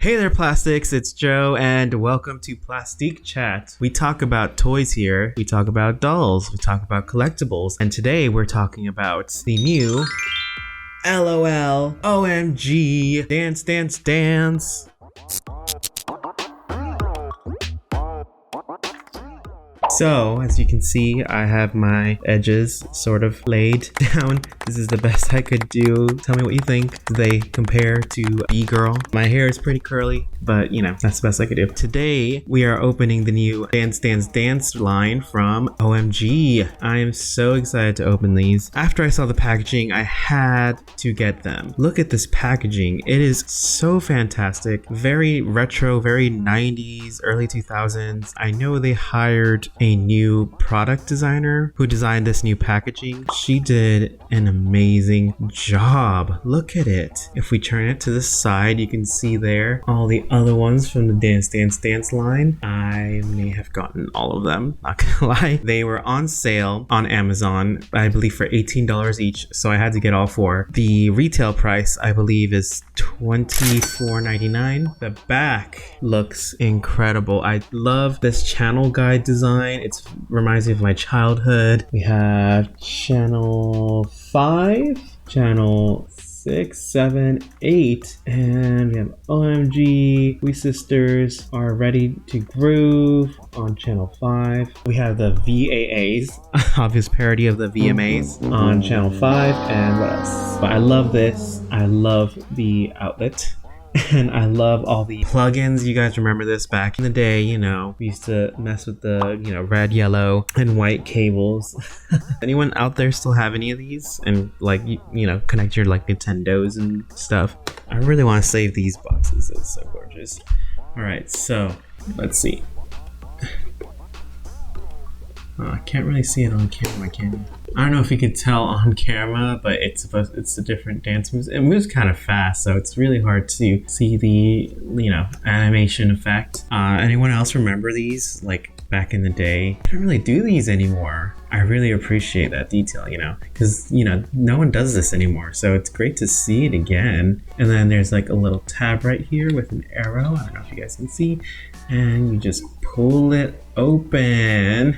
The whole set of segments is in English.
Hey there, Plastics, it's Joe, and welcome to Plastique Chat. We talk about toys here, we talk about dolls, we talk about collectibles, and today we're talking about the new LOL OMG Dance Dance Dance. So, as you can see, I have my edges sort of laid down. This is the best I could do. Tell me what you think. Do they compare to Gurl? My hair is pretty curly, but you know, that's the best I could do. Today, we are opening the new Dance Dance Dance line from OMG. I am so excited to open these. After I saw the packaging, I had to get them. Look at this packaging. It is so fantastic. Very retro, very 90s, early 2000s. I know they hired a new product designer who designed this new packaging. She did an amazing job. Look at it. If we turn it to the side, you can see there all the other ones from the Dance Dance Dance line. I may have gotten all of them, not gonna lie. They were on sale on Amazon, I believe for $18 each, so I had to get all four. The retail price, I believe, is $24.99. The back looks incredible. I love this channel guide design. It reminds me of my childhood. We have channel 5, channel 6, 7, 8, and we have OMG. We sisters are ready to groove on channel 5. We have the VAAs, obvious parody of the VMAs on channel 5, and what else? But I love this. I love the outlet. And I love all the plugins. You guys remember this back in the day, you know, we used to mess with the, red, yellow, and white cables. Anyone out there still have any of these? And like, connect your like Nintendos and stuff. I really want to save these boxes. It's so gorgeous. All right, so let's see. I can't really see it on camera, can you? I don't know if you could tell on camera, but it's a different dance moves. It moves kind of fast, so it's really hard to see the, animation effect. Anyone else remember these? Like back in the day? I don't really do these anymore. I really appreciate that detail, because, no one does this anymore. So it's great to see it again. And then there's like a little tab right here with an arrow. I don't know if you guys can see. And you just pull it open.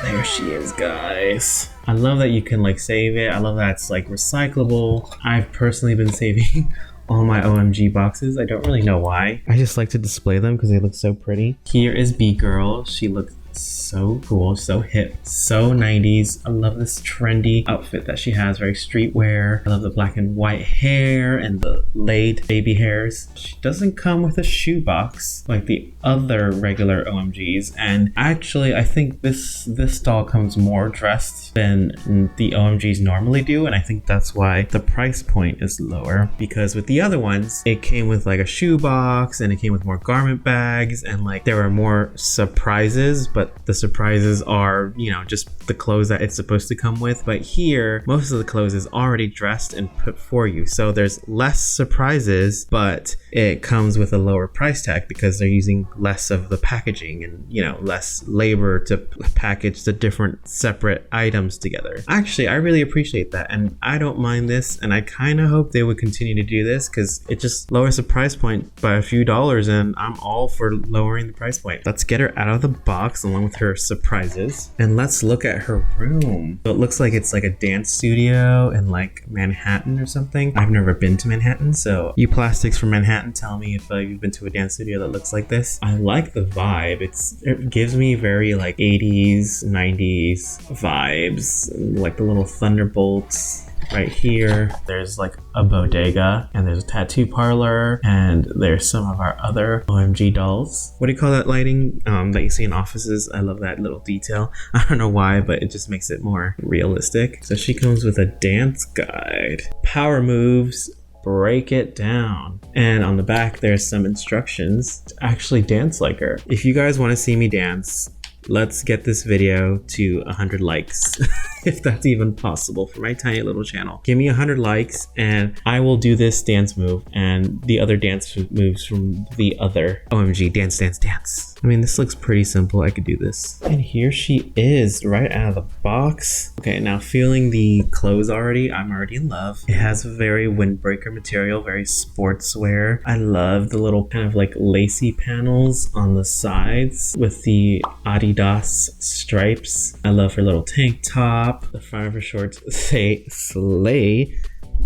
There she is, guys. I love that you can like save it. I love that it's like recyclable. I've personally been saving all my OMG boxes. I don't really know why. I just like to display them because they look so pretty. Here is Gurl. She looks so cool, so hip, so 90s. I love this trendy outfit that she has, very streetwear. I love the black and white hair and the laid baby hairs. She doesn't come with a shoebox like the other regular OMGs, and actually I think this doll comes more dressed than the OMGs normally do, and I think that's why the price point is lower, because with the other ones it came with like a shoebox and it came with more garment bags and like there were more surprises, but the surprises are, just the clothes that it's supposed to come with. But here, most of the clothes is already dressed and put for you. So there's less surprises, but it comes with a lower price tag because they're using less of the packaging and, less labor to package the different separate items together. Actually, I really appreciate that. And I don't mind this. And I kind of hope they would continue to do this because it just lowers the price point by a few dollars. And I'm all for lowering the price point. Let's get her out of the box along with her surprises, and let's look at her room. So it looks like it's like a dance studio in like Manhattan or something. I've never been to Manhattan, so you plastics from Manhattan, tell me if you've been to a dance studio that looks like this. I like the vibe. It gives me very like 80s 90s vibes, like the little thunderbolts. Right here, there's like a bodega and there's a tattoo parlor and there's some of our other OMG dolls. What do you call that lighting that you see in offices? I love that little detail. I don't know why, but it just makes it more realistic. So she comes with a dance guide. Power moves, break it down. And on the back, there's some instructions to actually dance like her. If you guys want to see me dance, let's get this video to 100 likes. If that's even possible for my tiny little channel. Give me 100 likes and I will do this dance move and the other dance moves from the other OMG Dance Dance Dance. I mean, this looks pretty simple. I could do this. And here she is right out of the box. Okay, now feeling the clothes already, I'm already in love. It has very windbreaker material, very sportswear. I love the little kind of like lacy panels on the sides with the Adidas stripes. I love her little tank top. The front of her shorts say slay.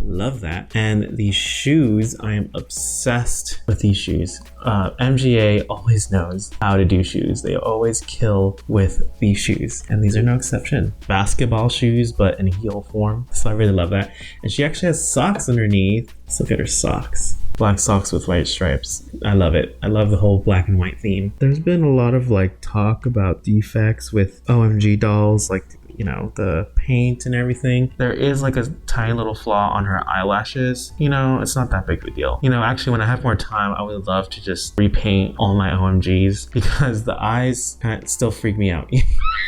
Love that. And these shoes, I am obsessed with these shoes. MGA always knows how to do shoes. They always kill with these shoes, and these are no exception. Basketball shoes, but in heel form. So I really love that. And she actually has socks underneath. Let's look at her socks. Black socks with white stripes. I love it. I love the whole black and white theme. There's been a lot of like talk about defects with OMG dolls, like, you know, the paint and everything. There is like a tiny little flaw on her eyelashes. You know, it's not that big of a deal. You know, actually, when I have more time, I would love to just repaint all my OMGs because the eyes kind of still freak me out.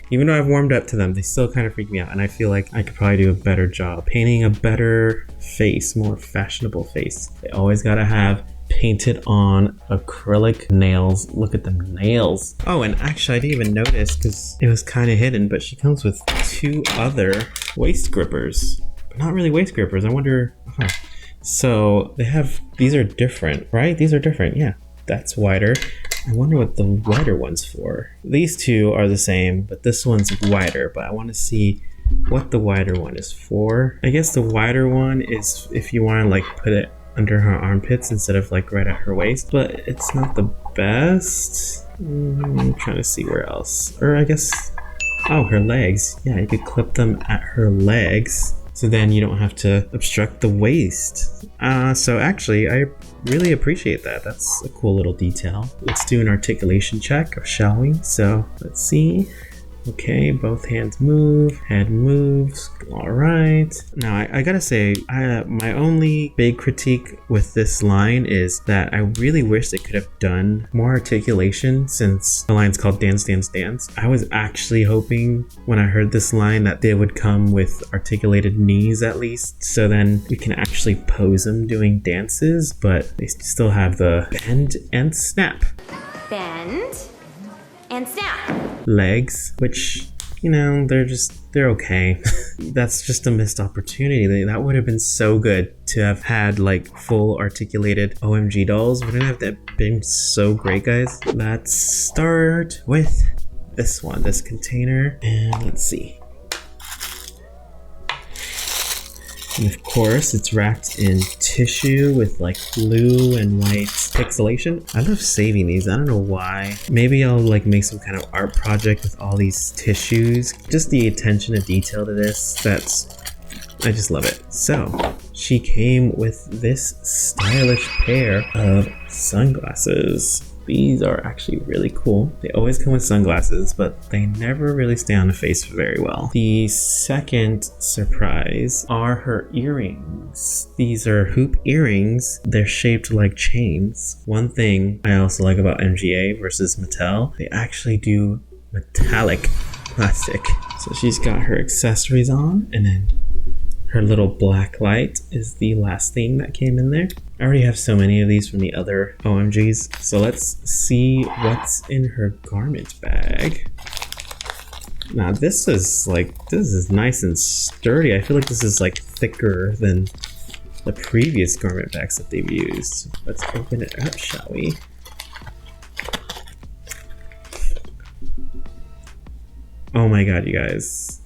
Even though I've warmed up to them, they still kind of freak me out. And I feel like I could probably do a better job painting a better face, more fashionable face. They always gotta have painted on acrylic nails. Look at them nails. Oh, and actually I didn't even notice because it was kind of hidden, but she comes with two other waist grippers. But not really waist grippers. I wonder, so they have, these are different, right? These are different. Yeah, that's wider. I wonder what the wider one's for. These two are the same, but this one's wider, but I want to see what the wider one is for. I guess the wider one is if you want to like put it under her armpits instead of like right at her waist, but it's not the best. I'm trying to see where else, or I guess, oh, her legs. Yeah, you could clip them at her legs, so then you don't have to obstruct the waist. So actually, I really appreciate that. That's a cool little detail. Let's do an articulation check, shall we? So let's see. Okay, both hands move, head moves. All right. Now I gotta say, my only big critique with this line is that I really wish they could have done more articulation since the line's called Dance, Dance, Dance. I was actually hoping when I heard this line that they would come with articulated knees at least, so then we can actually pose them doing dances, but they still have the bend and snap. Bend and snap. Legs, which, you know, they're okay. That's just a missed opportunity. That would have been so good to have had like full articulated OMG dolls. Wouldn't have that been so great, guys? Let's start with this one, this container, and let's see. And of course, it's wrapped in tissue with like blue and white pixelation. I love saving these. I don't know why. Maybe I'll like make some kind of art project with all these tissues. Just the attention to detail to this, I just love it. So she came with this stylish pair of sunglasses. These are actually really cool. They always come with sunglasses, but they never really stay on the face very well. The second surprise are her earrings. These are hoop earrings. They're shaped like chains. One thing I also like about MGA versus Mattel, they actually do metallic plastic. So she's got her accessories on, and then her little black light is the last thing that came in there. I already have so many of these from the other OMGs. So let's see what's in her garment bag. Now this is nice and sturdy. I feel like this is like thicker than the previous garment bags that they've used. Let's open it up, shall we? Oh my god, you guys.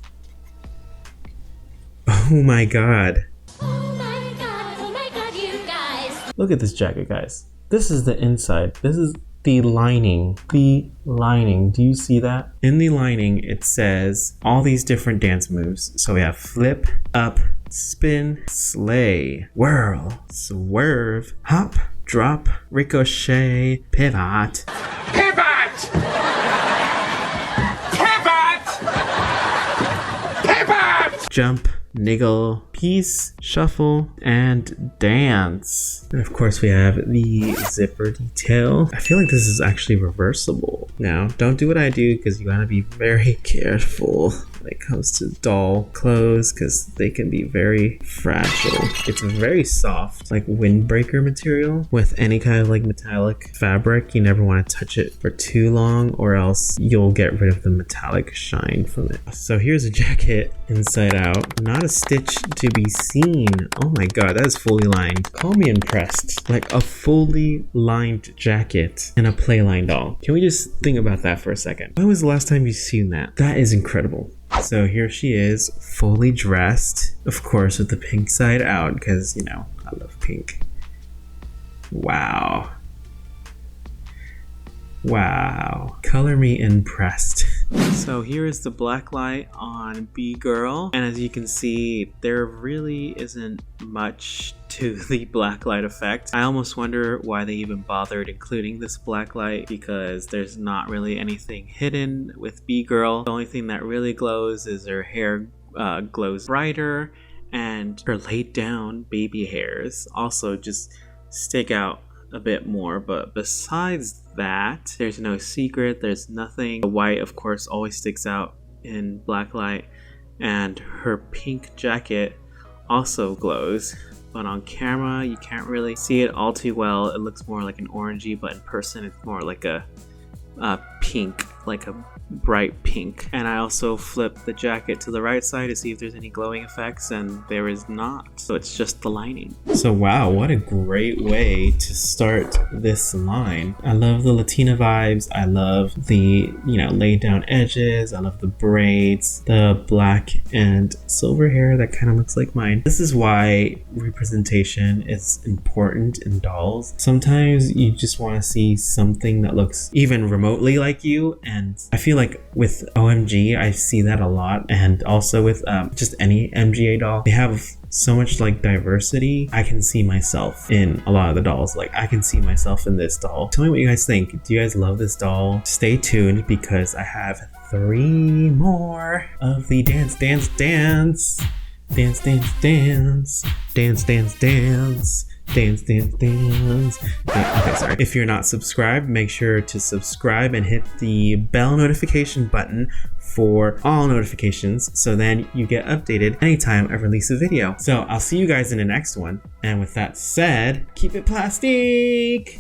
Oh my god. Oh my god, you guys. Look at this jacket, guys. This is the inside. This is the lining. The lining. Do you see that? In the lining, it says all these different dance moves. So we have flip, up, spin, slay, whirl, swerve, hop, drop, ricochet, pivot. Pivot! Pivot! Pivot! Jump, niggle, piece, shuffle, and dance. And of course we have the zipper detail. I feel like this is actually reversible. Now, don't do what I do because you gotta be very careful. when it comes to doll clothes because they can be very fragile. It's very soft, like windbreaker material. With any kind of like metallic fabric, you never want to touch it for too long or else you'll get rid of the metallic shine from it. So here's a jacket inside out. Not a stitch to be seen. Oh my god, that is fully lined. Call me impressed. Like a fully lined jacket and a playline doll. Can we just think about that for a second? When was the last time you've seen that? That is incredible. So here she is, fully dressed, of course with the pink side out because, you know, I love pink. Wow. Wow. Color me impressed. So here is the black light on Gurl, and as you can see, there really isn't much to the black light effect. I almost wonder why they even bothered including this black light because there's not really anything hidden with Gurl. The only thing that really glows is her hair glows brighter, and her laid down baby hairs also just stick out a bit more, but besides that, there's no secret, there's nothing. The white, of course, always sticks out in black light, and her pink jacket also glows, but on camera you can't really see it all too well. It looks more like an orangey, but in person it's more like a pink, like a bright pink. And I also flipped the jacket to the right side to see if there's any glowing effects, and there is not, so it's just the lining. So wow, what a great way to start this line. I love the Latina vibes, I love the, you know, laid down edges, I love the braids, the black and silver hair that kind of looks like mine. This is why representation is important in dolls. Sometimes you just want to see something that looks even remotely like you, and I feel like with OMG I see that a lot, and also with just any MGA doll. They have so much like diversity. I can see myself in a lot of the dolls. Like I can see myself in this doll. Tell me what you guys think. Do you guys love this doll? Stay tuned because I have 3 more of the dance dance dance dance dance dance dance dance dance dance dance dance. Okay, sorry. If you're not subscribed, make sure to subscribe and hit the bell notification button for all notifications so then you get updated anytime I release a video. So I'll see you guys in the next one, and with that said, keep it plastic.